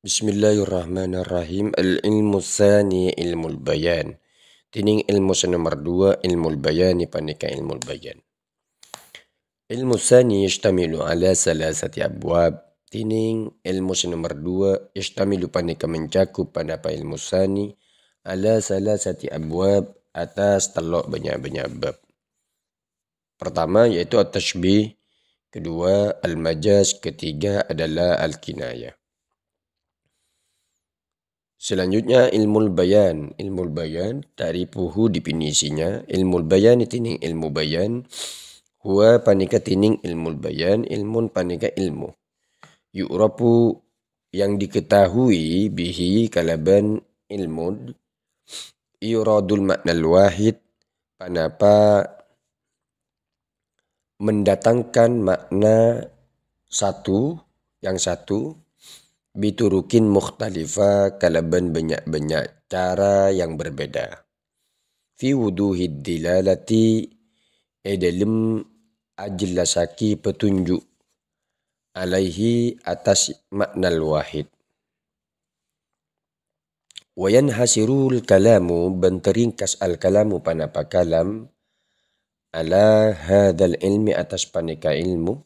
Bismillahirrahmanirrahim. Al-ilmu tsani ilmul bayan. Tining ilmu nomor 2 ilmul bayan panika ilmul bayan. Ilmu tsani yashtamilu ala salasati abwab. Tining ilmu nomor 2 yashtamilu panika mencakup panapa ilmu tsani ala salasati abwab atas telok banyak-banyak bab. Pertama yaitu at-tashbih, kedua al-majaz, ketiga adalah al-kinayah. Selanjutnya ilmu bayan. Ilmu bayan ta'rifuhu definisinya. Ilmu bayan tining ilmu bayan. Huwa panika tining ilmu bayan. Ilmun panika ilmu. Yu'rafu yang diketahui bihi kalaban ilmun. Yuradul makna wahid. Panapa mendatangkan makna satu, yang satu. Biturukin mukhtalifah kalaban banyak-banyak cara yang berbeda. Fi wuduhid dilalati dalam ajlasaki petunjuk alaihi atas makna wahid. Wa yanhasirul kalamu benteringkas al-kalamu panapa kalam ala hadzal ilmi atas panika ilmu.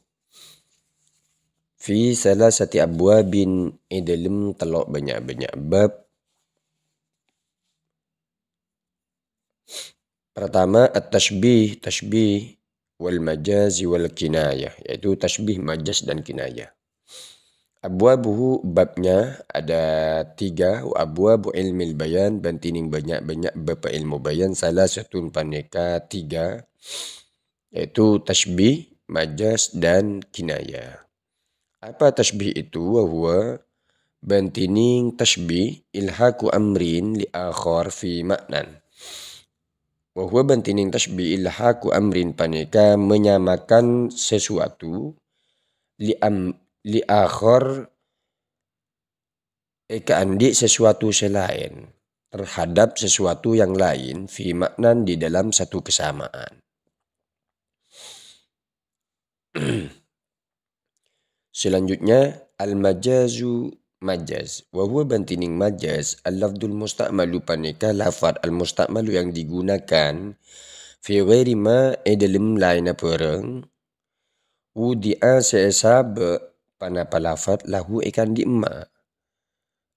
Fi salasati abwabin dalam telok banyak-banyak bab. Pertama at-tashbih, tashbih wal majaz wal kinayah, yaitu tashbih, majaz dan kinayah. Abwabuhu babnya ada 3, wa abwabu ilmil bayan bantining banyak-banyak bab ilmu bayan salah satu paneka 3, yaitu tashbih, majaz dan kinayah. Apa tashbih itu? Wahuwa bantining tashbih ilhaku amrin li akhar fi maknan. Wahuwa bantining tashbih ilhaku amrin paneka menyamakan sesuatu li akhar keandik sesuatu selain terhadap sesuatu yang lain fi maknan di dalam satu kesamaan. Selanjutnya al-majazu majaz. Wa huwa bantining majaz al-lafdul musta'malu paneka lafad al-musta'malu yang digunakan fi ghairi ma dalam lain perang wudi'a se'esab panapa lafad lahu ikan di'ma.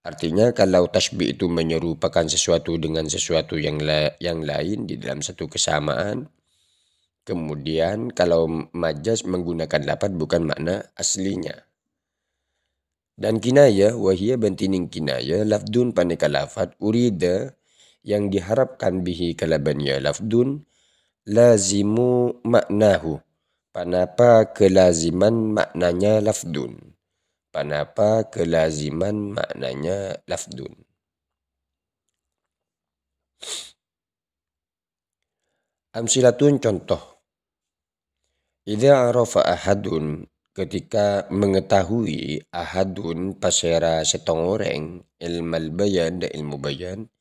Artinya kalau tashbih itu menyerupakan sesuatu dengan sesuatu yang lain di dalam satu kesamaan. Kemudian kalau majaz menggunakan lafad bukan makna aslinya. Dan kinayah, wahia bantining kinayah, lafdun paneka lafad, urida yang diharapkan bihi kalabannya lafdun, lazimu maknahu. Panapa kelaziman maknanya lafdun. Panapa kelaziman maknanya lafdun. Amsilatun contoh. Idza arafa ahadun ketika mengetahui ahadun pasera setong orang ilmal bayan dan ilmu bayan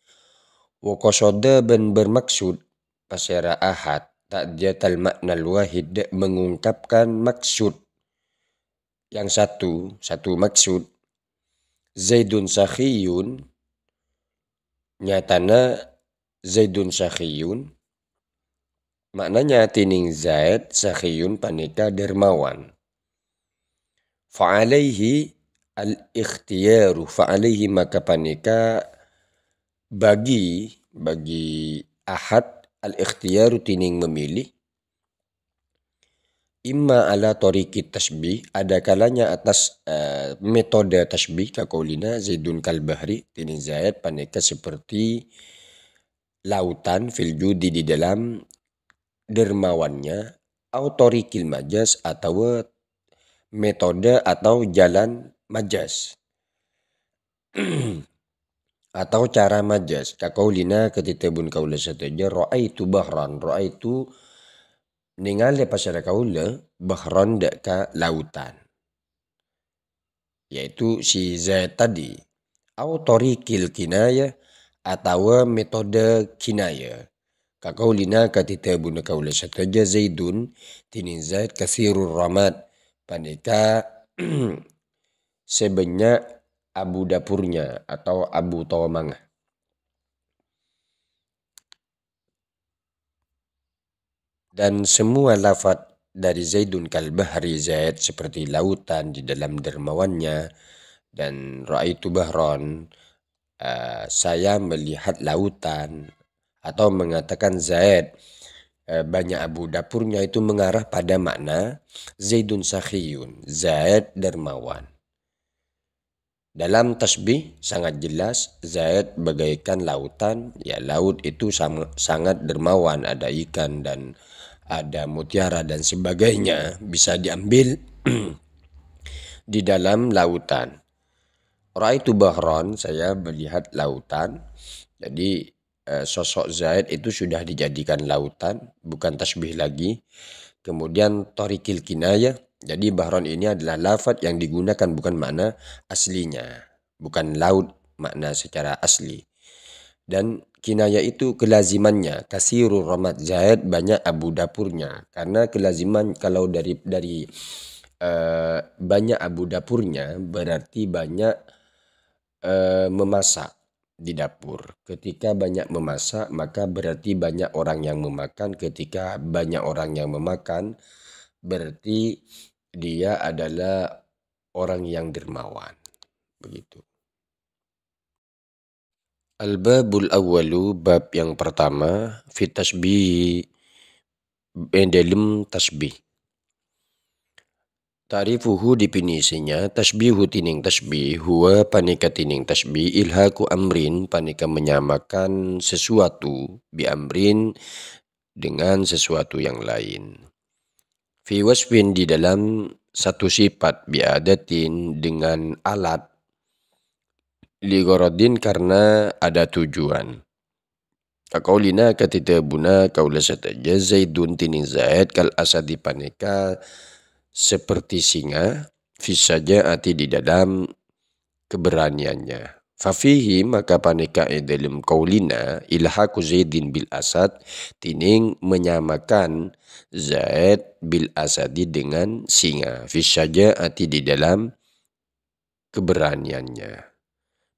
wa qasada dan bermaksud pasera ahad ta'diyatal makna wahid mengungkapkan maksud yang satu maksud Zaidun sakhiyun nyatana Zaidun sakhiyun. Maknanya tining Zaid sakhiyun panika dermawan. Fa'alaihi al-ikhtiyaru. Fa'alaihi maka panika bagi ahad al-ikhtiyaru tining memilih. Imma ala tariqit tashbih. Ada kalanya atas metode tashbih. Kaqaulina Zaidun kalbahri. Tining Zaid panika seperti lautan fil judi di dalam dermawannya, autorikil majaz atau metode atau jalan majaz atau cara majaz. Kaqaulina ketika bun kaula sataja ra'aitu bahran, ra'aitu ningali pasara kaula bahran deka lautan, yaitu si Zaid tadi. Autorikil kinayah atau metode kinayah. Kaqaulina ketika bunda kaula sataja Zaidun tinin Zaid kathirur ramad panika sebanyak abu dapurnya atau abu tawamangah. Dan semua lafaz dari Zaidun kal bahri Zaid seperti lautan di dalam dermawannya, dan ra'aitu bahron, saya melihat lautan, atau mengatakan Zaid banyak abu dapurnya, itu mengarah pada makna Zaidun sakhiyun, Zaid dermawan. Dalam tasbih sangat jelas Zaid bagaikan lautan, ya laut itu sangat dermawan, ada ikan dan ada mutiara dan sebagainya bisa diambil di dalam lautan. Ra'aitu bahron, saya melihat lautan. Jadi sosok Zaid itu sudah dijadikan lautan, bukan tasbih lagi. Kemudian torikil kinayah, jadi bahron ini adalah lafaz yang digunakan bukan makna aslinya, bukan laut makna secara asli. Dan kinayah itu kelazimannya, kasirul ramat, Zaid banyak abu dapurnya. Karena kelaziman kalau dari banyak abu dapurnya berarti banyak memasak di dapur. Ketika banyak memasak maka berarti banyak orang yang memakan. Ketika banyak orang yang memakan berarti dia adalah orang yang dermawan. Begitu. Al-babul awwalu, bab yang pertama, fi tasbih, dalam tasbih. Ta'rifuhu, definisinya, tasbihu tining tasbih, huwa panika tining tasbih, ilhaku amrin, panika menyamakan sesuatu, bi amrin, dengan sesuatu yang lain. Fi wasfin, di dalam satu sifat, bi adatin, dengan alat, li gharadin, karena ada tujuan. Kaqaulina, ketika buna kaula sataja, Zaidun tining Zaid kal asadi paneka seperti singa, fisajaati di dalam keberaniannya. Fafihi, maka paneka dalam kaulina, ilhaku Zaidin bil asad, tining menyamakan Zaid bil asadi dengan singa, fisajaati di dalam keberaniannya.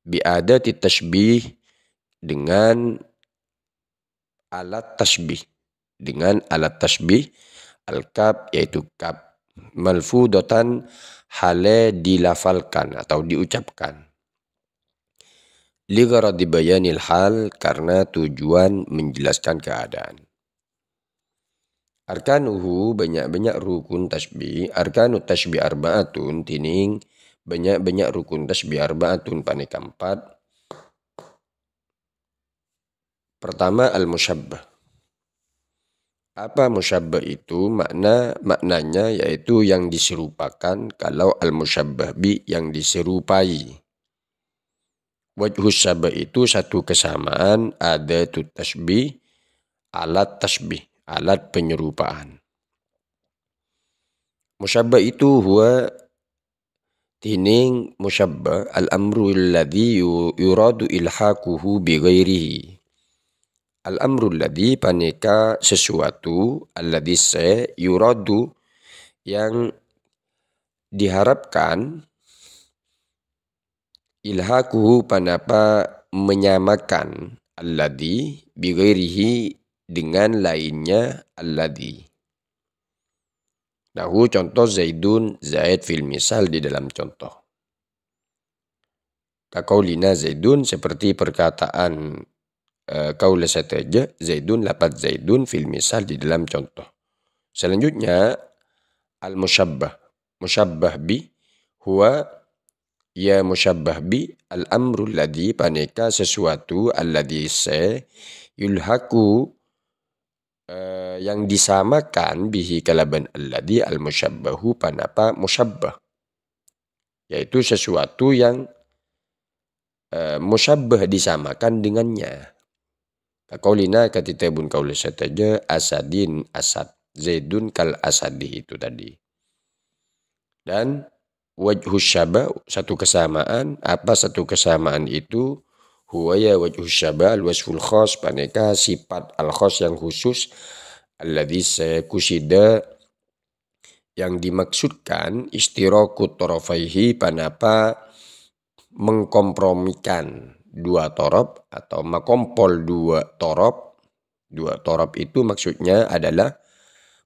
Biadati tasbih, dengan alat tasbih, dengan alat tasbih, al-kaf, yaitu kaf, malfudatan, hale dilafalkan atau diucapkan, li gharadi bayanil hal, karena tujuan menjelaskan keadaan. Arkanuhu, banyak-banyak rukun tasbih, arkanu tasbih arba'atun, tining banyak-banyak rukun tasbih arba'atun, paneka 4. Pertama, al-musyabbah. Apa musyabbah itu? Maknanya yaitu yang diserupakan. Kalau al-musyabbah bi, yang diserupai. Wajhus syabah itu satu kesamaan, ada tu tasbih, alat tasbih, alat penyerupaan. Musyabbah itu huwa tining musyabbah al-amru alladhi yuradu ilhaquhu bi ghairihi. Al-amrul ladhi, paneka sesuatu, alladhi yuradu, yang diharapkan, ilhaquhu, panapa menyamakan, alladhi bighairihi, dengan lainnya alladhi. Nahu, contoh Zaidun, Zaid fil misal, di dalam contoh. Kaqaulina Zaidun, seperti perkataan kaula sataja, Zaidun, lapat Zaidun fil misal, di dalam contoh. Selanjutnya al-musyabbah. Musyabbah bi huwa, ya musyabbah bi, al-amru alladhi, paneka sesuatu, alladhi yulhaku, yang disamakan, bihi kalaban alladhi, al-musyabbahu, panapa musyabbah, yaitu sesuatu yang musyabbah disamakan dengannya. Kaqaulina, ketika bun kaula sataja, asadin, asad, Zaidun kal asadi, itu tadi. Dan wajhus syabah, satu kesamaan. Apa satu kesamaan itu? Huwa, ya wajhus syabah al-wasful khas, paneka sifat al-khas yang khusus, alladhi kusida, yang dimaksudkan, istirakut tarafaihi, panapa mengkompromikan dua torob atau makompol dua torob. Dua torob itu maksudnya adalah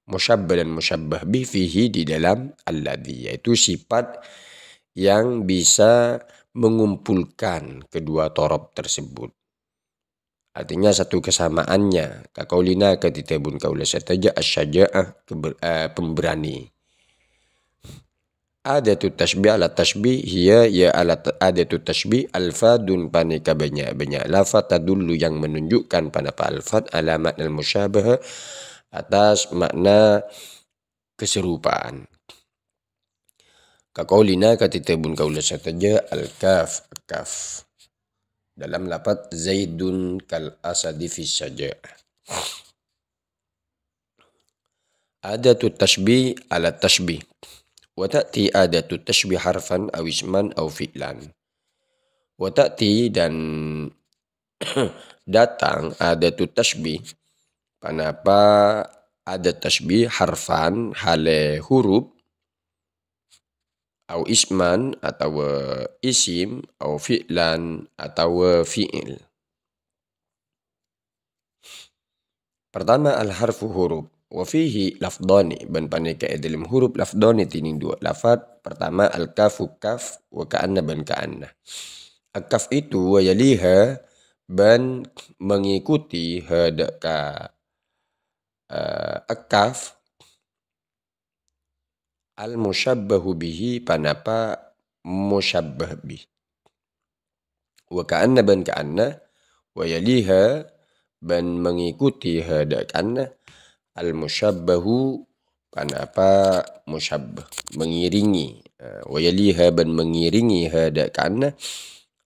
musyabbah dan musyabbah bih fihi di dalam alladhi, yaitu sifat yang bisa mengumpulkan kedua torob tersebut. Artinya satu kesamaannya. Kaqaulina katitebun kaula sataja asyaja'ah, pemberani. Adatut tashbih ala tashbih hiya ya ala adatut tashbih alfadun panika banyak lafaz tadullu yang menunjukkan pada alfad alamat al-musyabah atas makna keserupaan. Kaqaulina katitebun kaula sataja al-kaf kaf dalam lafaz zaidun kal asadi fi syaja'ah. Adatut tashbih ala tashbih. Wata'ti adatu tashbih harfan aw isman aw fi'lan. Wata'ti dan datang adatu tashbih. Kenapa adat tashbih harfan hale huruf aw isman atau isim aw fi'lan atau fi'il. Pertama al-harfu huruf. Wa fihi lafdani ban paneka dalam huruf lafdani tining dua lafad. Pertama al-kafu kaf wa ka'anna ban ka'anna. Al-kaf itu wa yaliha ban mengikuti hadaka al-kaf al-musyabbahu bihi panapa musyabbah bih. Wa ka'anna ban ka'anna wa yaliha ban mengikuti hadaka al-musyabbahu panapa musyabbah, mengiringi. Wa yaliha ban mengiringi hadakana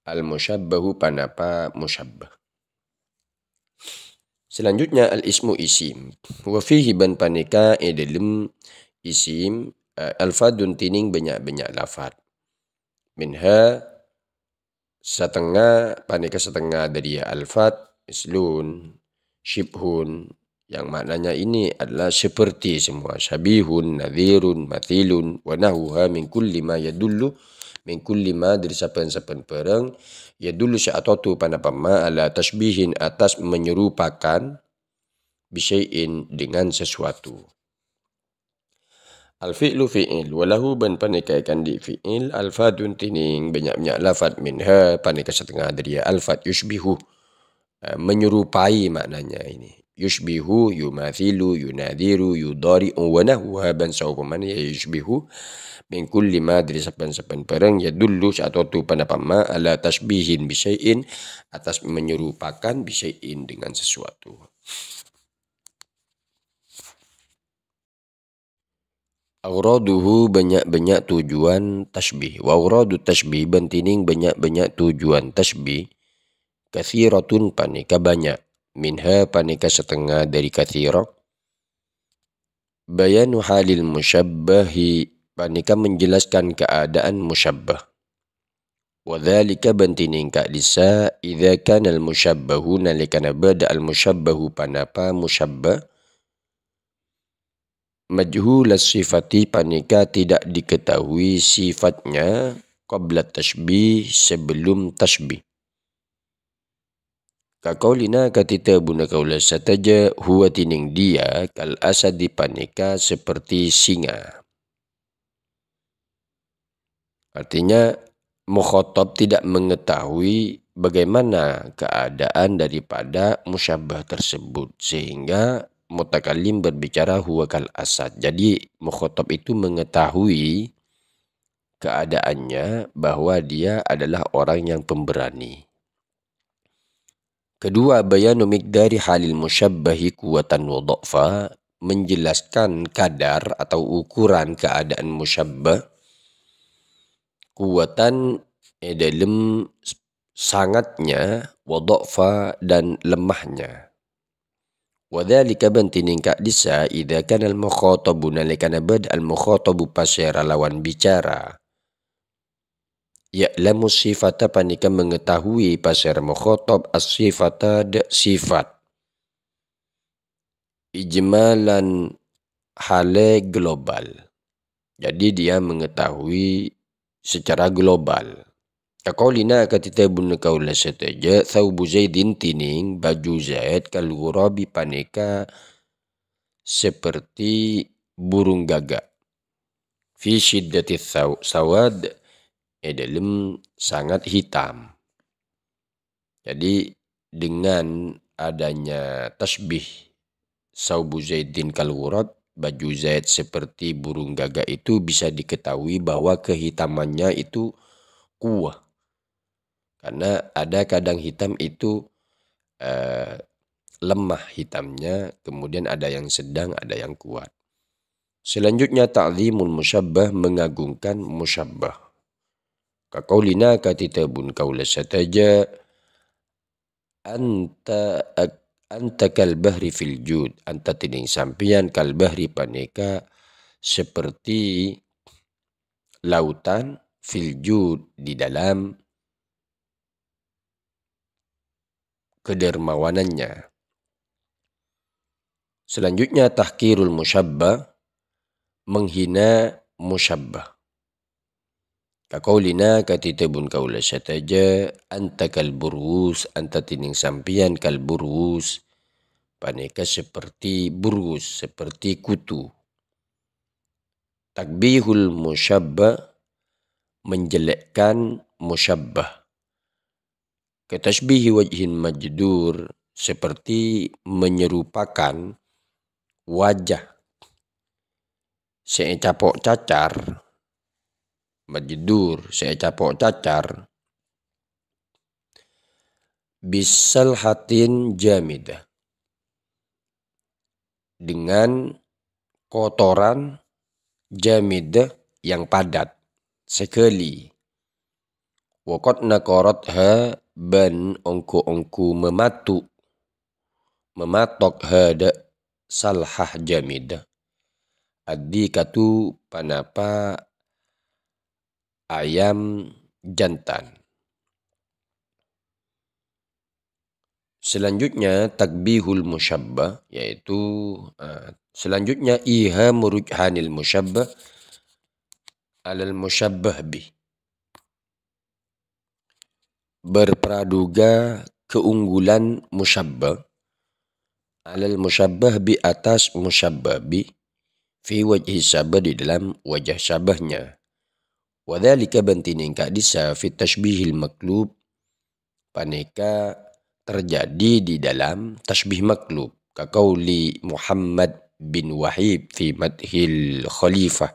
al-musyabbahu panapa musyabbah. Selanjutnya al-ismu isim. Wa fihi ban paneka dalam isim alfadun tining banyak lafad. Minha setengah paneka setengah dari alfad mislun syibhun, yang maknanya ini adalah seperti semua. Syabihun, nadhirun, mathilun, wa nahuha min kulli ma yadullu, min kulli ma dari sapan-sapan perang, yadullu sya'atatu panapama ala tashbihin atas menyerupakan bisyai'in dengan sesuatu. Al-fi'lu fi'il, walahu ban panekaikan di fi'il, alfadun tining banyak lafad minha paneka setengah dari alfad yushbihu, menyerupai maknanya ini. Yushbihu, yumathilu, yunadiru, yudari'u, wa nahuha ban saupaman ya yushbihu min kulli ma dari sapan-sapan perang yadullu sya'atatu panapama ala tashbihin bisyai'in atas menyerupakan bisyai'in dengan sesuatu. Auraduhu banyak tujuan tashbih. Wa auradu tashbih bantining banyak tujuan tashbih. Kathiratun panika banyak. Minha panika setengah dari kathirah. Bayanu halil musyabbahi panika menjelaskan keadaan musyabbah. Wa dhalika bantining ka'lisa idha kana al-musyabbahu nalikana bada al-musyabbahu panapa musyabbah. Majhul sifati panika tidak diketahui sifatnya qabla tashbih sebelum tashbih. Kaqaulina katita buna kaula sataja huwa tining dia kal asadi panika seperti singa. Artinya mukhatab tidak mengetahui bagaimana keadaan daripada musyabbah tersebut sehingga mutakallim berbicara huwa kal asad. Jadi mukhatab itu mengetahui keadaannya bahwa dia adalah orang yang pemberani. Kedua, bayanu miqdari halil musyabbahi kuwatan wa dha'fa, menjelaskan kadar atau ukuran keadaan musyabbah, kuwatan dalam sangatnya, wa dha'fa dan lemahnya. Wa dhalika bantining ka'disa idha kana al-mukhatabu nalikana bad al-mukhatabu pasera lawan bicara. Ya'lamu sifata panika mengetahui pasir mukhatab as-sifata sifat. Ijmalan hale global. Jadi dia mengetahui secara global. Kaqaulina katita bunna kaula sataja thawbu Zaidin tining baju Zaid kal ghurabi paneka seperti burung gagak. Fi syiddati sawad dalam sangat hitam. Jadi dengan adanya tasbih thawbu Zaidin kal ghurab, baju Zaid seperti burung gagak itu bisa diketahui bahwa kehitamannya itu kuah. Karena ada kadang hitam itu lemah hitamnya, kemudian ada yang sedang, ada yang kuat. Selanjutnya ta'zimul musyabbah, mengagungkan musyabbah. Kaqaulina katita bun kaula sataja anta kal bahri fil jud, anta tining sampian kal bahri paneka seperti lautan fil jud di dalam kedermawanannya. Selanjutnya tahqirul musyabbah, menghina musyabbah. Kaqaulina katita bun kaula sataja anta kal burus, anta tining sampian kal burus paneka seperti burus, seperti kutu. Takbihul musyabbah, menjelekkan musyabbah. Katashbihi wajhin majdur, seperti menyerupakan wajah seecapok cacar, majdur seecapok cacar, bisalhatin jamidah, dengan kotoran jamidah yang padat sekali. Waqad naqaratha, ban ongku mematok hada salhah jamidah. Ad-dikatu panapa ayam jantan. Selanjutnya takbihul musyabbah, yaitu selanjutnya ihamu rujhanil musyabbah alal musyabbah bih, berpraduga keunggulan musyabbah alal musyabbah bi, atas musyabbah bi, fi wajhi syabah, di dalam wajah syabahnya. Wadhalika bantining kadisa fi tashbihil maklub, paneka terjadi di dalam tashbih maklub. Kaqauli Muhammad bin Wahib fi madhil khalifah,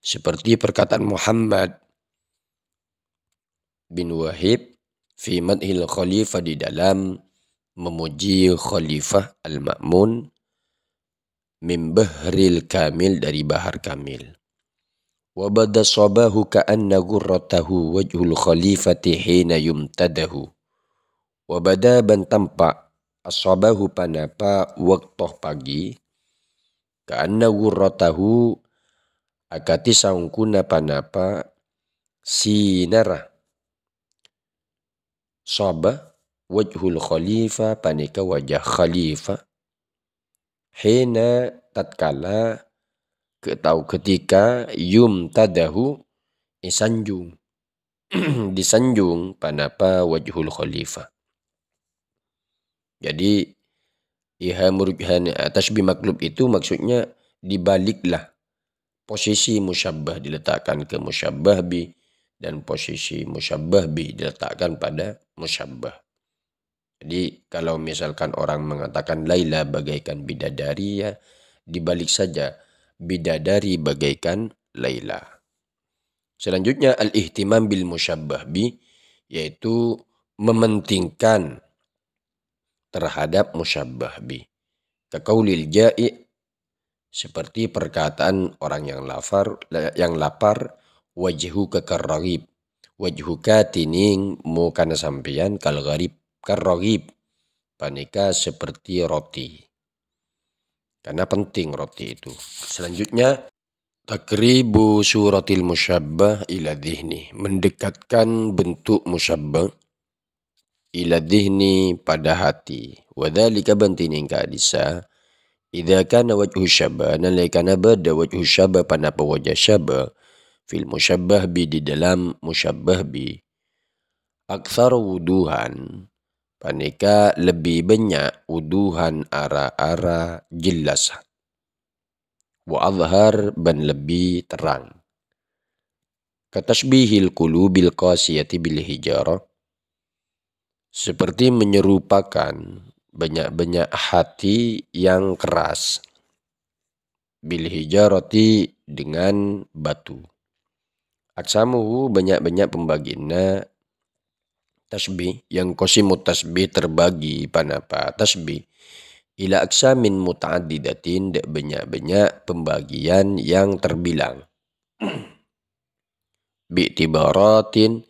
seperti perkataan Muhammad bin Wahib fi madhil khalifah, di dalam memuji khalifah al-Ma'mun, min bahril kamil, dari bahar kamil. Wa bada sabahu ka'anna gurratahu wajhul khalifati hina yumtadahu. Wa bada, ban tampak asabahu panapa waktu pagi, ka'anna gurratahu akati saungkuna panapa sinara sabah wajhul khalifah, paneka wajah khalifah, hina tatkala atau ketika yumtadahu isanjung disanjung panapa wajhul khalifah. Jadi ihamurujhan tashbih maklub itu maksudnya dibaliklah posisi musyabbah diletakkan ke musyabbah bi, dan posisi musyabbah bi diletakkan pada musyabbah. Jadi kalau misalkan orang mengatakan Laila bagaikan bidadari, ya dibalik saja bidadari bagaikan Laila. Selanjutnya al-ihtimam bil musyabbah bi, yaitu mementingkan terhadap musyabbah bi. Kaqaulil ja'i, seperti perkataan orang yang lapar, wajhuka karragib, wajhuka tining mukana sampeyan kal gharib, karragib paneka seperti roti, karena penting roti itu. Selanjutnya takribu suratil musyabbah ila dhihni, mendekatkan bentuk musyabbah ila dhihni, pada hati. Wadhalika bantining kadisa idza kana wajhu syabah, nalaikana bada wajhu syabah panapa wajah syabah fil musyabbah bi, di dalam musyabbah bi, Aksar wuduhan panika lebih banyak wuduhan ara-ara jelas. Wa azhar ban lebih terang. Katashbihil qulubil qasiyati bil hijarah, seperti menyerupakan banyak-banyak hati yang keras, bil hijarati dengan batu. Aksamuhu banyak-banyak pembagiannya tasbih, yang qasimut tasbih terbagi panapa tasbih ila aksamin muta'addidatin, banyak-banyak pembagian yang terbilang. Bi'tibaratin,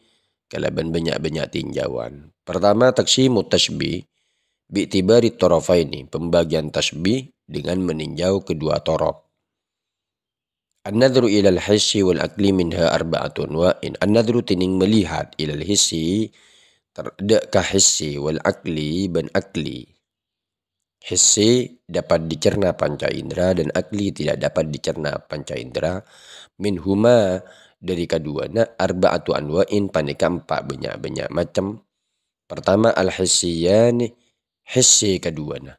kalaban banyak-banyak tinjauan. Pertama, taqsimut tasbih bi'tibari tarafaini, pembagian tasbih dengan meninjau kedua taraf. An-nadhru ilal hissi wal akli minha arba'atun wa'in. An-nadhru tining melihat ilal hissi, ka hissi wal akli ban akli. Hissi dapat dicerna panca indera dan akli tidak dapat dicerna panca indera. Minhuma, dari keduanya, arba'atu anwa'in, paneka empat banyak-banyak macam. Pertama al-hissiyani, hissi keduanya.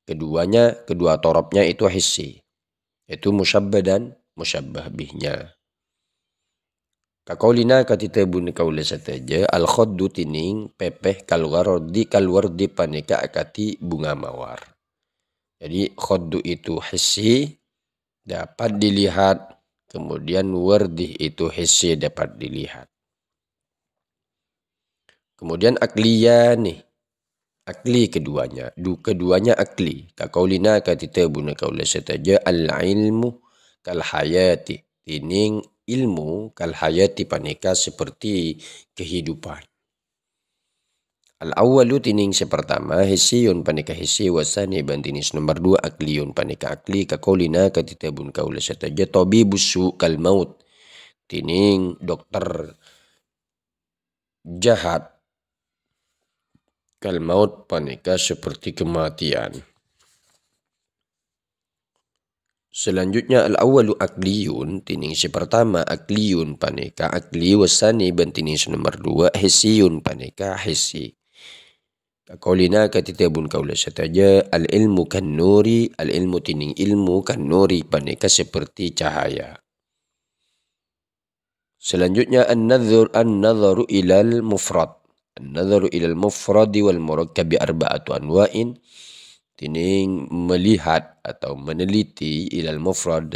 Kedua torobnya itu hissi. Itu musyabbah dan musyabbah bihnya. Kaqaulina katita bun kaula sataja al-khaddu tining pepeh kalwardi paneka akati bunga mawar. Jadi khaddu itu hissi dapat dilihat, kemudian wardi itu hissi dapat dilihat. Kemudian akliyani, akli keduanya, keduanya akli. Kaqaulina katita bun kaula sataja al-ilmu kal hayati, tining ilmu kal hayati paneka seperti kehidupan. Al-awwalu tining sepertama hissiyun paneka hissi, wasani bantinis nomor dua akliyun paneka akli. Kaqaulina katita bun kaula sataja tabibus su kal maut, tining dokter jahat kal maut paneka seperti kematian. Selanjutnya al-awwalu akliyun, tining si pertama akliyun paneka akli, wasani bantining nomor dua hissiyun paneka hissi. Kaqaulina katita bun kaula sataja al-ilmu kan nuri, al-ilmu tining ilmu kan nuri paneka seperti cahaya. Selanjutnya an-nadharu ilal mufrad. An-nadharu ilal mufradi wal murakkabi arba'atu anwa'in, tining melihat atau meneliti ilal mufrad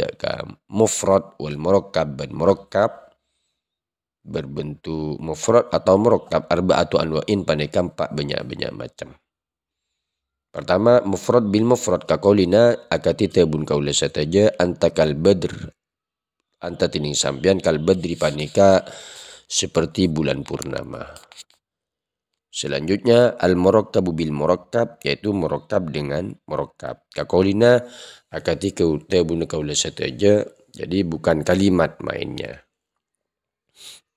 wal murakkab dan murakkab berbentuk mufrad atau murakkab arba'atu anwa'in paneka empat banyak-banyak macam. Pertama mufrad bil mufrad kaqaulina akatita bun kaula sataja anta kal badr, anta tining sampian kal badri paneka seperti bulan purnama. Selanjutnya al-murakkabu bil murakkab, yaitu murakkab dengan murakkab. Kaqaulina akati bun kaula sataja, jadi bukan kalimat mainnya,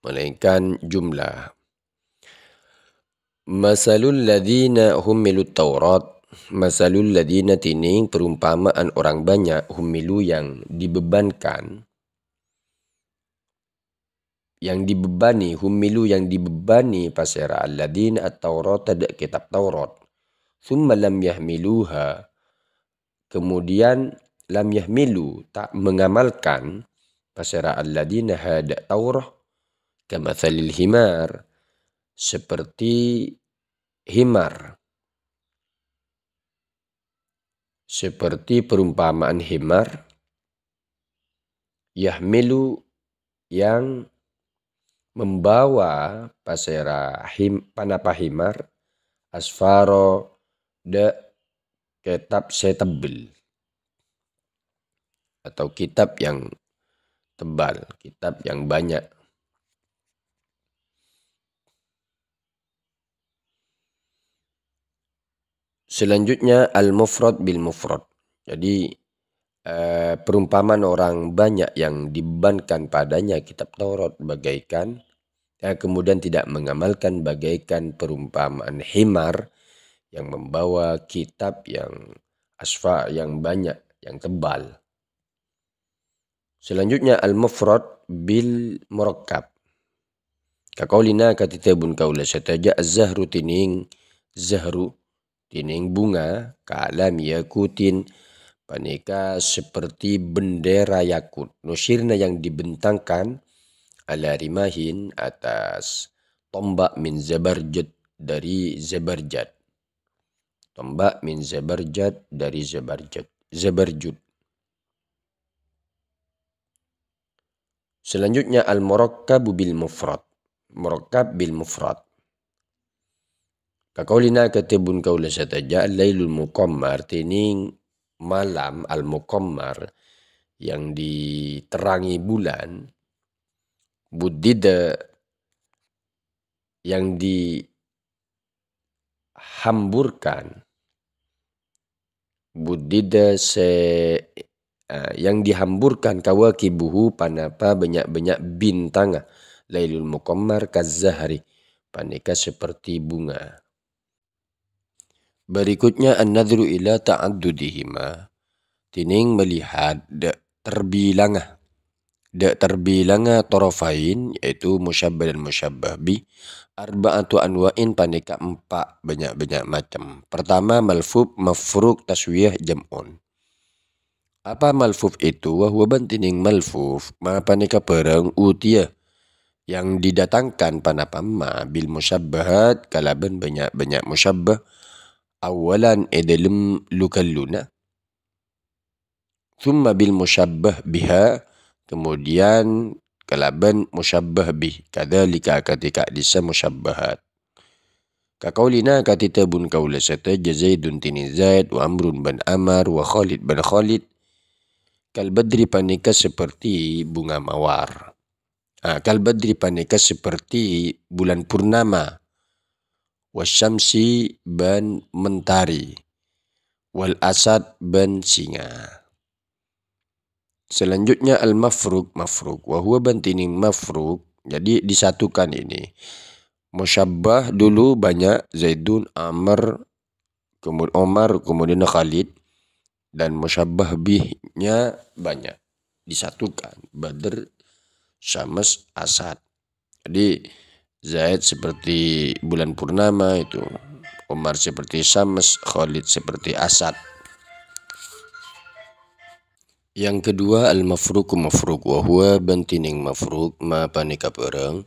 melainkan jumlah. Masalul ladina hummilut taurat, masalul ladina tining perumpamaan orang banyak, hummilu yang dibebankan, yang dibebani, hummilu yang dibebani pasera alladina at-taurat, kitab Taurat. Thumma lam yahmiluha, kemudian lam yahmilu tak mengamalkan pasera alladina hada Taurah, kamathalil himar, seperti himar, seperti perumpamaan himar. Yahmilu yang membawa pasera panapa himar, asfaro de kitab setebel, atau kitab yang tebal, kitab yang banyak. Selanjutnya al-mufrad bil mufrad, jadi perumpamaan orang banyak yang dibebankan padanya kitab Taurat bagaikan, kemudian tidak mengamalkan bagaikan perumpamaan himar yang membawa kitab yang asfa, yang banyak, yang tebal. Selanjutnya al-mufrad bil murakkab, Kaqaulina katita bun kaula sataja az-zahru tining bunga ka'lam yakutin paneka seperti bendera yakut. Nusyirna yang dibentangkan ala rimahin atas tombak min zabarjad dari zabarjad. Tombak min zabarjad dari zabarjud. Selanjutnya al-murakkab bil mufrad. Murakkab bil mufrad. Kaqaulina katibun kaula sataja al-lailul muqammar tining malam al-muqammar yang diterangi bulan, buddida yang dihamburkan, yang dihamburkan kawakibuhu panapa banyak-banyak bintang. Lailul muqammar kazzahri paneka seperti bunga. Berikutnya an-nadhru ila ta'addudihima tining melihat terbilanga tarafain yaitu musyabbah dan musyabbah bi arba'atu anwa'in paneka 4 banyak-banyak macam. Pertama malfuf mafruq taswiyah jam'un. Apa malfuf itu? Wahwa bantining malfuf ma paneka perang utia yang didatangkan panapama bil musyabbahat kalaban banyak-banyak musyabbah awalan dalam lukalluna thumma bil musyabbah biha kemudian kalaban musyabbah bih kadzalika ketika disa musyabbahat. Kaqaulina katita bun kaula sataja Zaidun tini Zaid wa Amrun bin Amar wa Khalid bin Khalid kal badri paneka seperti bunga mawar. Kal badri paneka seperti bulan purnama. Wasyamsi ban mentari. Wal asad ban singa. Selanjutnya al-mafruq mafruq. Wahuwa bantining mafruq. Jadi disatukan ini. Musyabbah dulu banyak Zaidun, Amr, kemudian Omar, kemudian Khalid. Dan musyabbah bihnya banyak. Disatukan. Badr, Syams, Asad. Jadi Zaid seperti bulan purnama itu. Omar seperti Syams, Khalid seperti Asad. Yang kedua al-mafruq mafruq. Wahuwa bantining mafruq ma paneka perang.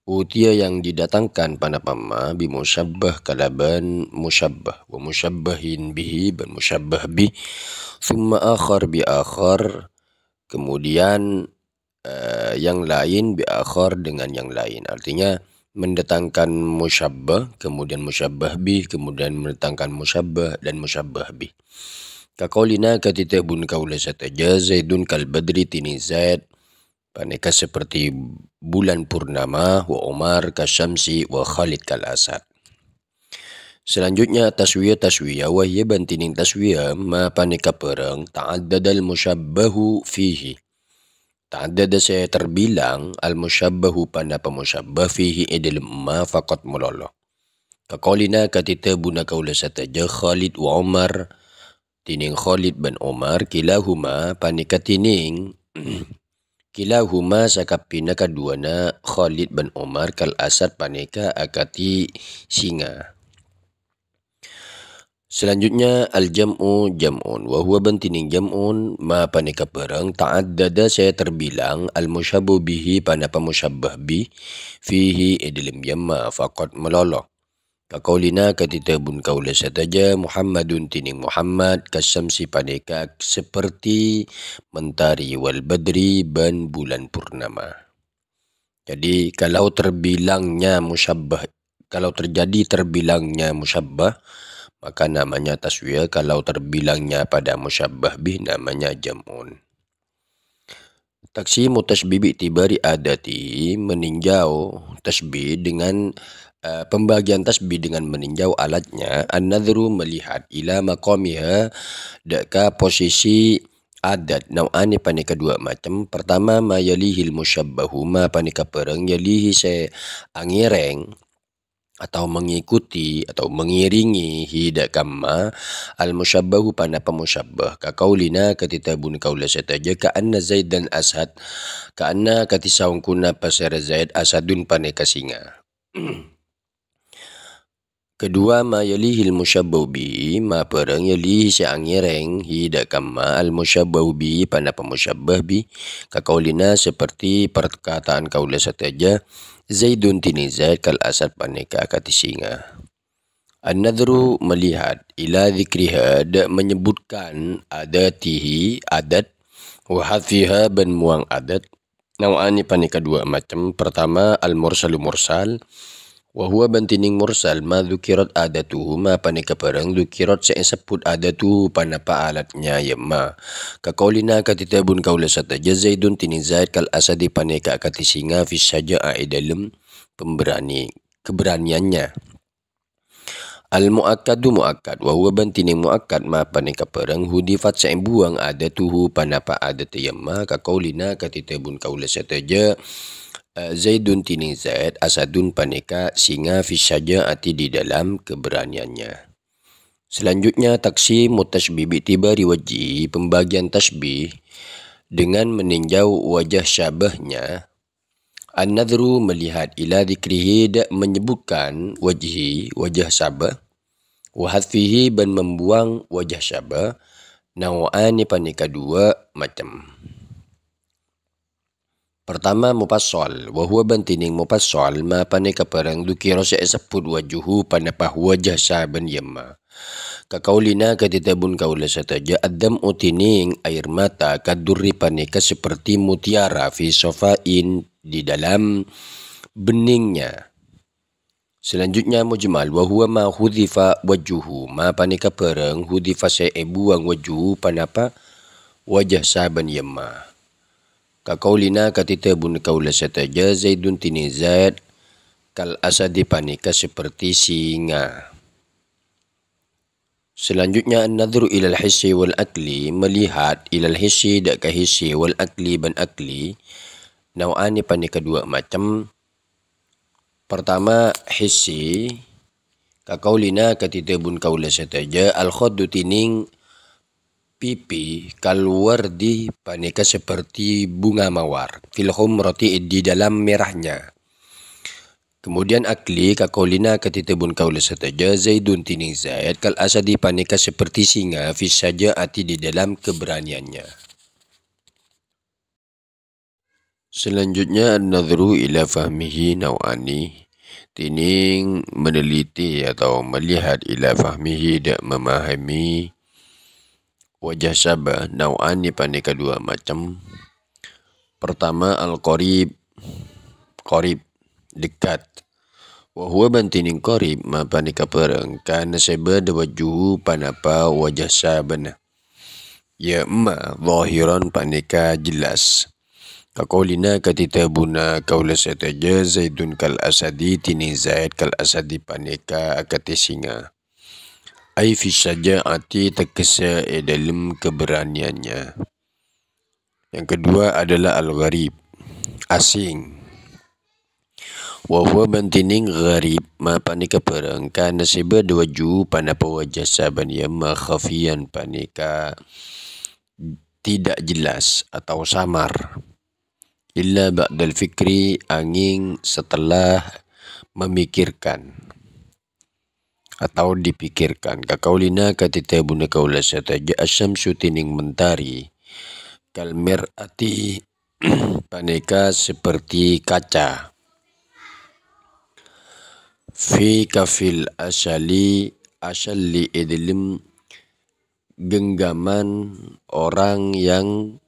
Utia yang didatangkan panapama bimusyabbah kalaban musyabbah wa musyabbahin bihi ban musyabbah bih thumma akhar bi akhar kemudian yang lain bi akhar dengan yang lain. Artinya mendatangkan musyabbah kemudian musyabbah bih kemudian mendatangkan musyabbah dan musyabbah bih. Kaqaulina katita bun kaula sataja Zaidun kal badri tini Zaid paneka seperti bulan purnama wa Umar kasyamsi wa Khalid kal asad. Selanjutnya taswiyah wahya bantining taswiyah ma paneka perang ta'addadal musyabbahu fihi. Ta'addada saya terbilang al musyabbahu panapa musyabbah fihi dalam ma faqat mulala. Kaqaulina katita buna kaula sataja Khalid wa Umar tining Khalid ban Umar kilahuma paneka tining kilahuma sakapina kaduana Khalid bin Umar kal asad paneka akati singa. Selanjutnya al-jam'u jam'un. Wahuwa bantining jam'un ma paneka perang ta'addada saya terbilang al-musyabbu bihi panapa musyabbah bih fihi dalam yamma faqat melolo. Kaqaulina katita bun kaula sataja Muhammadun tining Muhammad kasyamsi paneka seperti mentari wal badri ban bulan purnama. Jadi kalau terbilangnya musyabbah, kalau terjadi terbilangnya musyabbah maka namanya taswiyah, kalau terbilangnya pada musyabbah bih namanya jam'un. Taksimu tasbih bi'tibari adati meninjau tasbih dengan pembagian tasbih dengan meninjau alatnya. An-nadhru melihat ila maqamiha deka posisi adat nau'ani paneka dua macam. Pertama ma yalihil musyabbahu ma paneka perang yalihi se angireng atau mengikuti atau mengiringi hidak kama al-musyabbahu pana pemusyabbah ka qaulina katita bun kaula sataja ka anna zaid dan asad ka anna katisaung kuna pasar zaid asadun paneka singa. Kedua ma yalihi al-musyabbahu bi ma perang yalihi seangireng hidak kama al-musyabbahu bi pana pemusyabbah bi ka qaulina seperti perkataan kaula sataja Zaidun tini Zaid kal asad paneka kati singa. An-nadhru melihat ila dzikriha menyebutkan adatihi adat wa hadfiha ban muang adat. Nawani paneka dua macam. Pertama al-mursalu mursal wa huwa bantining mursal ma dzukirat adatuhu ma paneka perang dzukirat sebut adatuhu panapa alatnya yema. Ka qaulina katita bun kaula sataja Zaidun tini Zaid kal asadi paneka kati singa fi syaja'ah dalam keberaniannya. Al-mu'akkadu mu'akkad wa huwa bantining mu'akkad ma paneka perang hudifat buang adatuhu panapa adat yema. Ka qaulina katita bun kaula sataja Zaidun tini Zaid asadun paneka singa fi syaja'ati di dalam keberaniannya. Selanjutnya taksim mutashbih bi'tibari wajhi, pembagian tasbih dengan meninjau wajah syabahnya. An-nadhru melihat ila dzikrihi menyebutkan wajhi wajah syabah wa hadfihi ban membuang wajah syabah. Naw'ani paneka dua macam. Pertama mufassal wa huwa bantining mufassal ma paneka perang dukira sebut wajuhu panapa wajah saban yemma. Ka qaulina katita bun kaula sataja adam utining air mata kadurri paneka seperti mutiara fi sofain di dalam beningnya. Selanjutnya mujmal wa huwa ma hudhifa wajuhu ma paneka perang hudhifa buang wajuhu panapa wajah saban yemma. Ka qaulina katita bun kaula sataja Zaidun tini Zaid kal asadi paneka seperti singa. Selanjutnya an-nadhru ilal hissi wal akli, melihat ilal hissi dak ka hissi wal akli ban akli. Naw'ani paneka dua macam. Pertama hissi ka qaulina katita bun kaula sataja al khaddu tining pipi kalwardi paneka seperti bunga mawar fil humrati di dalam merahnya. Kemudian akli ka qaulina katita bun kaula sataja Zaidun tini Zaid kal asadi paneka seperti singa fi syaja'ati di dalam keberaniannya. Selanjutnya an-nadhru ila fahmihi naw'ani, tining meneliti atau melihat ila fahmihi dak memahami wajah syabah. Naw'ani paneka dua macam. Pertama al-qarib, qarib dekat. Wa huwa bantining qarib ma paneka perang kana sebada wajuhu panapa wajah syabana. Ya ma zahiran paneka jelas. Ka qaulina katita buna kaula sataja Zaidun kal asadi tini Zaid kal asadi paneka akati singa. Ai fi syaja'ati tekesa dalam keberaniannya. Yang kedua adalah al-gharib, asing. Wa huwa bantining gharib ma paneka perang kana sebada waju panapa wajah saban yamma khafiyan paneka tidak jelas atau samar. Illa ba'dal fikri angin setelah memikirkan atau dipikirkan. Ka qaulina katita buna kaula sataja asyamsu tining mentari kal mir'ati paneka seperti kaca fi kafil asyali idlim genggaman orang yang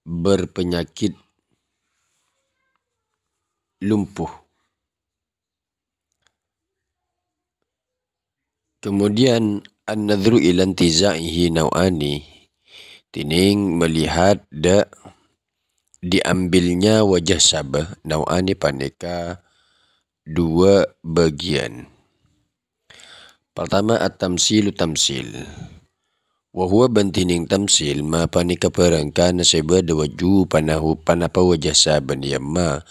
berpenyakit lumpuh. Kemudian an-nadhru ila intizaihi naw'ani, tining melihat diambilnya wajah syabah. Naw'ani paneka dua bagian. Pertama at-tamsilu tamsil Wahuwa bantining tamsil ma panika perangka naseba dawaju panapa wajah saban yamma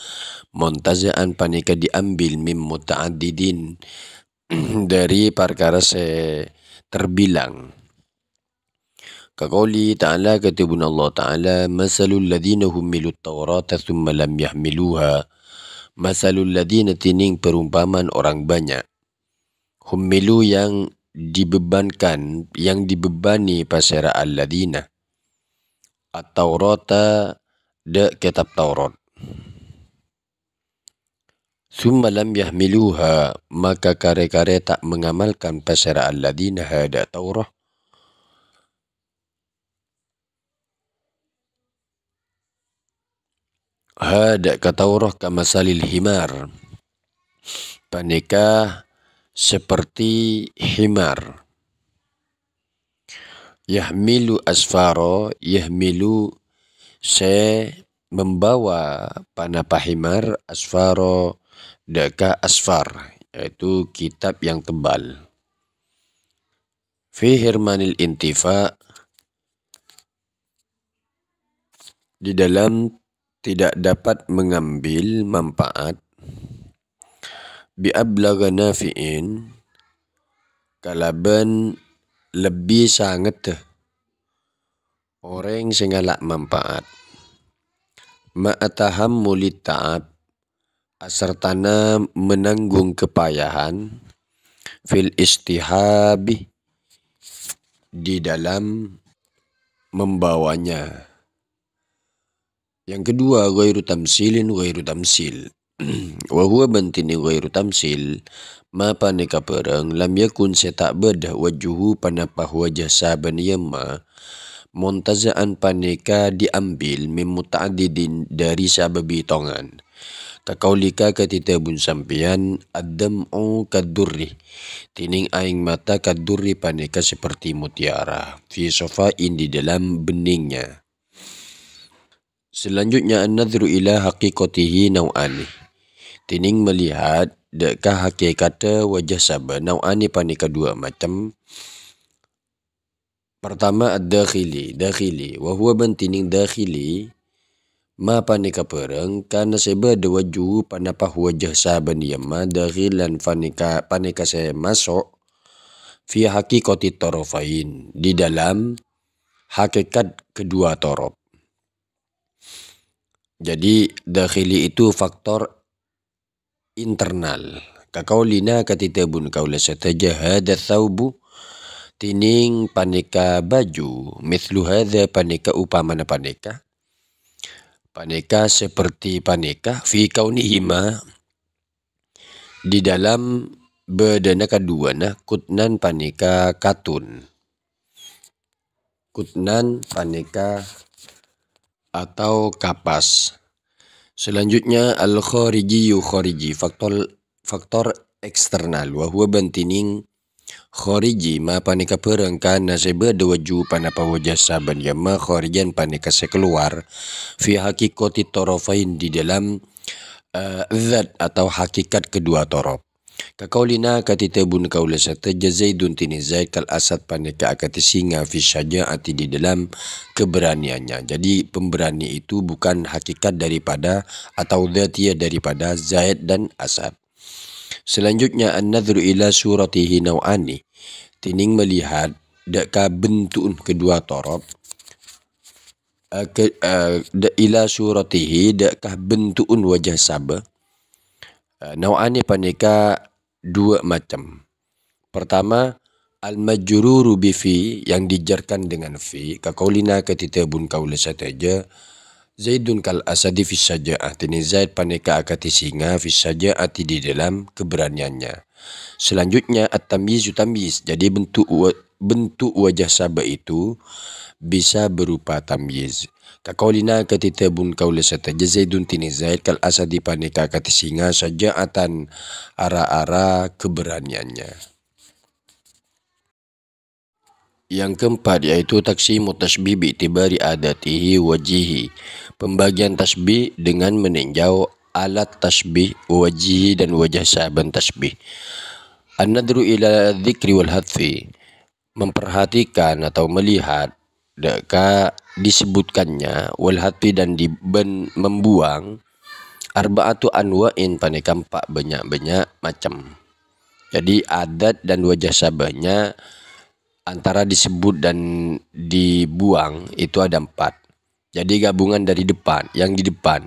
montazaan panika diambil mim muta'addidin dari perkara terbilang. Kaqauli ta'ala katibun Allah ta'ala masalul ladhina hummilut tawrata thumma lam yahmiluha. Masalul ladhina tining perumpamaan orang banyak. Hummilu yang dibebankan, yang dibebani pasera al-ladhina. At-tawrata de kitab Taurat. Thumma lam yahmiluha, maka kare-kare tak mengamalkan pasera al-ladhina hada Taurah. Hada ka Taurah kamasalil himar. Panika seperti himar. Yahmilu asfaro, yahmilu membawa panapa himar, asfaro deka asfar, yaitu kitab yang tebal. Fi hirmanil intifa, di dalam tidak dapat mengambil manfaat, bi'ablaga nafi'in, kalaban lebih sangat orang sengalak manfaat, ma'ataham mulit ta'ab, asertana menanggung kepayahan, fil istihabi, di dalam membawanya. Yang kedua, ghairu tamsilin ghairu tamsil. Wahuwa bantini ghairu tamsil ma panika perang lam yakun setak bedah wajuhu panapa wajah saban yamma montazaan panika diambil mim muta'addidin dari sababi tongan. Kakaulika katita bun sampian ad-dam'u kadurri, tining aing mata kadurri panika seperti mutiara, fi sofain di dalam beningnya. Selanjutnya an-nadhru ila haqiqatihi naw'ani, tining melihat dekah hakikata wajah saban naw'ani panika dua macam. Pertama ad-dakhili, dakhili, wahuwa bantining dakhili ma panika perang kana seba de waju panapa wajah saban yamma dakhilan panika saya masuk fi haqiqati tarafain, di dalam hakikat kedua torof. Jadi dakhili itu faktor internal. Kakaulina katita bun kaula sataja hadha thawbu, tining panika baju, mithlu hadha panika upamana panika, panika seperti panika, fi kaunihima, di dalam bedana kedua nah kutnan panika katun, kutnan panika atau kapas. Selanjutnya al-khariji khariji, faktor eksternal, wahuwa bantining khariji ma panika perang kana seba dawaju panapa wajah saban yamma kharijan panika sekeluar fi haqiqati tarafain, di dalam zat atau hakikat kedua torof. Kakaulina katita bun kaula sataja Zaidun tini Zaid kal asad panika akati singa fi syaja'ati, di dalam keberaniannya. Jadi pemberani itu bukan hakikat daripada atau dzatiyah daripada Zaid dan Asad. Selanjutnya an-nadhru ila suratihi naw'ani, tining melihat deka bentuk kedua torof, ila suratihi deka bentukun wajah sabah. Naw'ani panika dua macam. Pertama al-majruru bi fi, yang dijarkan dengan fi. Kakaulina katita bun kaula sataja Zaidun kal asadi fi syaja'ah, tini Zaid panika akati singa fi syaja'ati, di dalam keberaniannya. Selanjutnya at-tamyizu tamyiz, jadi bentuk wajah sabah itu bisa berupa tamyiz. Kakaulina katita bun kaula sataja Zaidun tini Zaid kal asadi panika akati singa syaja'atan, ara-ara keberaniannya. Yang keempat yaitu taksimu tasbih bi'tibari adatihi wajihi, pembagian tasbih dengan meninjau alat tasbih wajihi dan wajah saban tasbih. An-nadru ila dzikri wal hadfi, memperhatikan atau melihat deka disebutkannya wal hati dan membuang arba'atu anwa'in paneka 4 banyak macam. Jadi adat dan wajah sabahnya antara disebut dan dibuang itu ada 4. Jadi gabungan dari depan, yang di depan.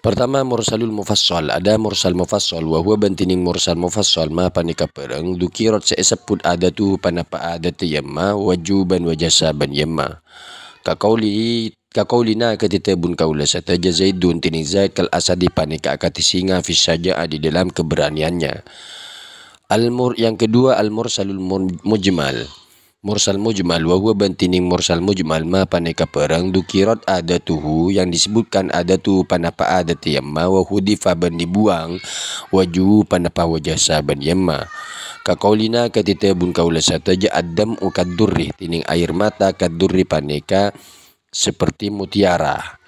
Pertama mursalul mufassal, ada mursal mufassal wa huwa bantining mursal mufassal ma panika pereng dukirat seeseput adatu panapa adati yamma wajuban wajasaban yamma ka kaulina ketika bun kaula sataja Zaidun tining Zaid kal asadi panika akati singa fi syaja'ah di dalam keberaniannya. Yang kedua al mursalul mujmal, mursal mujmal wa huwa bantining mursal mujmal ma paneka perang dukirat adatuhu yang disebutkan adatu panapa adati yamma wa hudifa ban dibuang waju panapa wajasa ban yamma ka qaulina katita bun kaula sataja adam ukadurri tining air mata kadurri paneka seperti mutiara.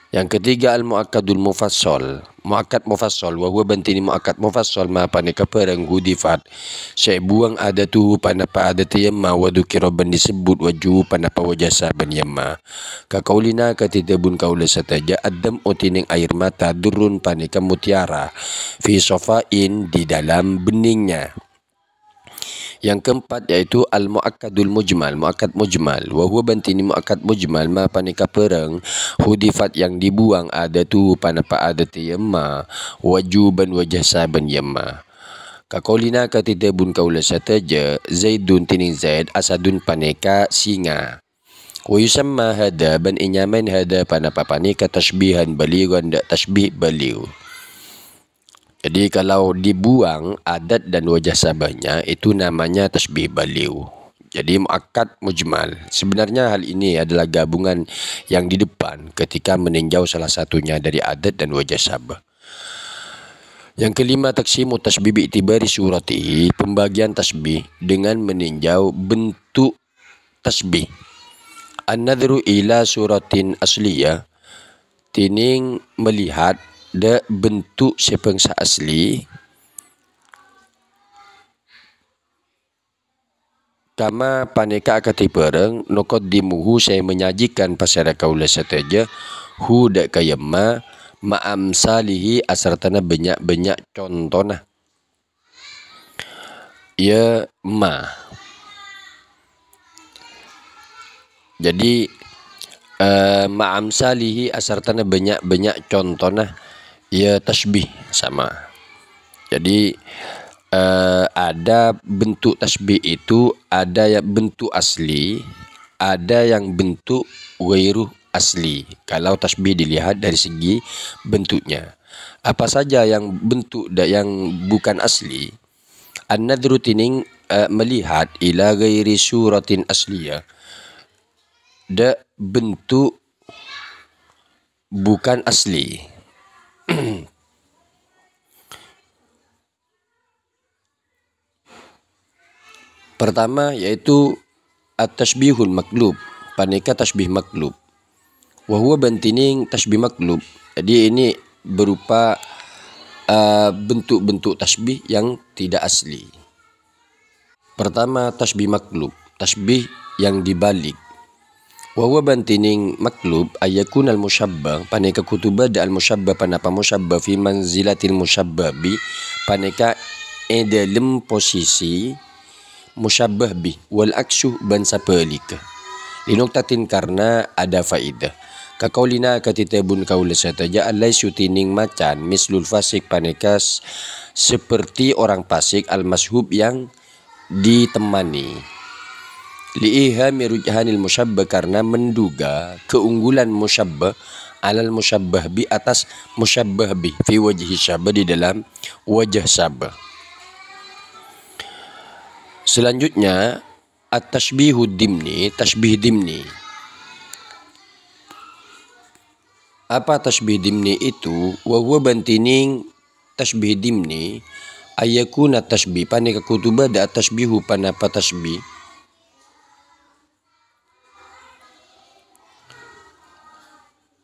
Yang ketiga al muakkadul mufassal, muakkad mufassal wa huwa bantini muakkad mufassal ma paneka perang hudifat saya buang adatu panapa adati yamma wa dzukira ban disebut waju panapa wajasa ban yamma ka qaulina katita bun kaula sataja adam utining air mata durun paneka mutiara fi safain di dalam beningnya. Yang keempat yaitu al-muakkadul mujmal, muakkad mujmal wa huwa bantini muakkad mujmal ma panika perang hudifat yang dibuang adatu panapa adati yamma wajuban wajasaban yamma ka qaulina katita bun kaula sataja Zaidun tining Zaid asadun paneka singa wa yusamma hada ban inyaman hada panapa panika tashbihan balighan dak tashbih baligh. Jadi kalau dibuang adat dan wajah sabahnya itu namanya tasbih baliw. Jadi muakkad mujmal. Sebenarnya hal ini adalah gabungan yang di depan ketika meninjau salah satunya dari adat dan wajah sabah. Yang kelima taksimu tasbih bi'tibari suratihi, pembagian tasbih dengan meninjau bentuk tasbih. An-nadhru ila suratin asliyah, tining melihat da bentuk sepengsa asli kama paneka akati pereng nuqaddimuhu saya menyajikan pasara kaula sataja hu dak kayamma ma'amsalihi asartana banyak contohna ya ma. Jadi ma'amsalihi asartana banyak contohna ya tasbih sama. Jadi ada bentuk tasbih itu ada yang bentuk asli, ada yang bentuk ghairu asli. Kalau tasbih dilihat dari segi bentuknya, apa saja yang bentuk yang bukan asli? An-nadhru tining melihat ila ghairi suratin asliyah, da bentuk bukan asli. Pertama yaitu at-tasbihul maklub, paneka tasbih maklub. Wa huwa bantining tasbih maklub. Jadi ini berupa bentuk-bentuk tasbih yang tidak asli. Pertama tasbih maklub, tasbih yang dibalik. Wa huwa bantining maklub ayakun al-musyabbah, paneka kutuba da al-musyabbah panapa musyabbah fi manzilatil musabbabi, paneka dalam posisi musyabbah bi wal aksu ban sapelika linuktatin karena ada faidah ka qaulina katita bun kaula sataja alaisu tining macan mislul fasik panekas seperti orang fasik al mashub yang ditemani liihami rujhanil musyabbah karena menduga keunggulan musyabbah alal musyabbah bi atas musyabbah bi fi wajhi syabah di dalam wajah syabah. Selanjutnya at-tashbihud dimni, tasbih dimni. Apa tasbih dimni itu? Wa huwa bantining tasbih dimni ayakuna tasbih paneka kutuba da tasbihu panapa tasbih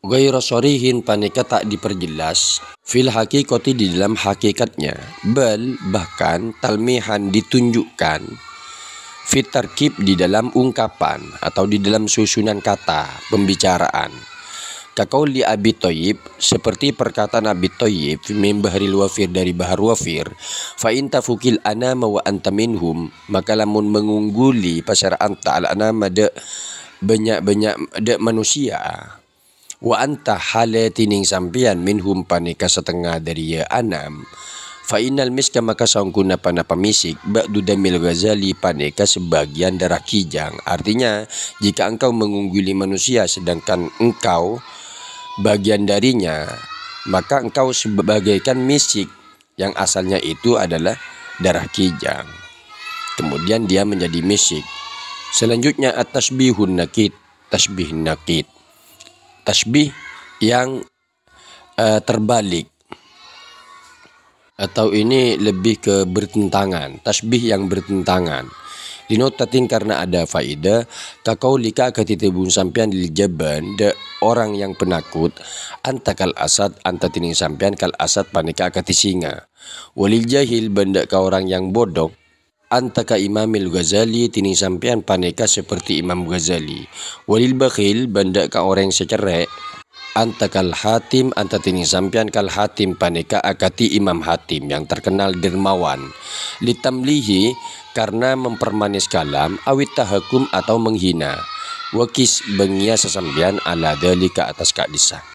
ghairu sharihin paneka tak diperjelas fil haqiqati di dalam hakikatnya bal bahkan talmihan ditunjukkan fit tarkib di dalam ungkapan atau di dalam susunan kata pembicaraan. Kaqauli Abi Thayyib, seperti perkataan Abi Thayyib min bahril wafir, dari bahar wafir, fa in tafukil anama wa anta minhum, maka lamun mengungguli pasar anta al anama de banyak de manusia, wa anta halatining sampian minhum paneka setengah dari ya anam, fa innal miska maka sangkuna pana pamisik ba'du damil Ghazali paneka sebagian darah kijang. Artinya jika engkau mengungguli manusia sedangkan engkau bagian darinya, maka engkau sebagaikan misik yang asalnya itu adalah darah kijang, kemudian dia menjadi misik. Selanjutnya at-tasbihun nakid, tasbih nakid, tasbih yang terbalik, atau ini lebih ke bertentangan, tasbih yang bertentangan. Dinotatin karena ada faedah, kaqaulika katitibun sampian lil jaban, de orang yang penakut, anta kal asad, anta tining sampian kal asad paneka akati singa. Walil jahil benda ka orang yang bodoh, anta ka Imamil Ghazali, tining sampian paneka seperti Imam Ghazali. Walil bakhil benda ka orang yang secerek, anta kal Hatim, anta tining sampian kal Hatim paneka akati Imam Hatim yang terkenal dermawan. Litamlihi karena mempermanis kalam, awit tahakum atau menghina. Wakis bengia sesambian ala dalika atas kak disah.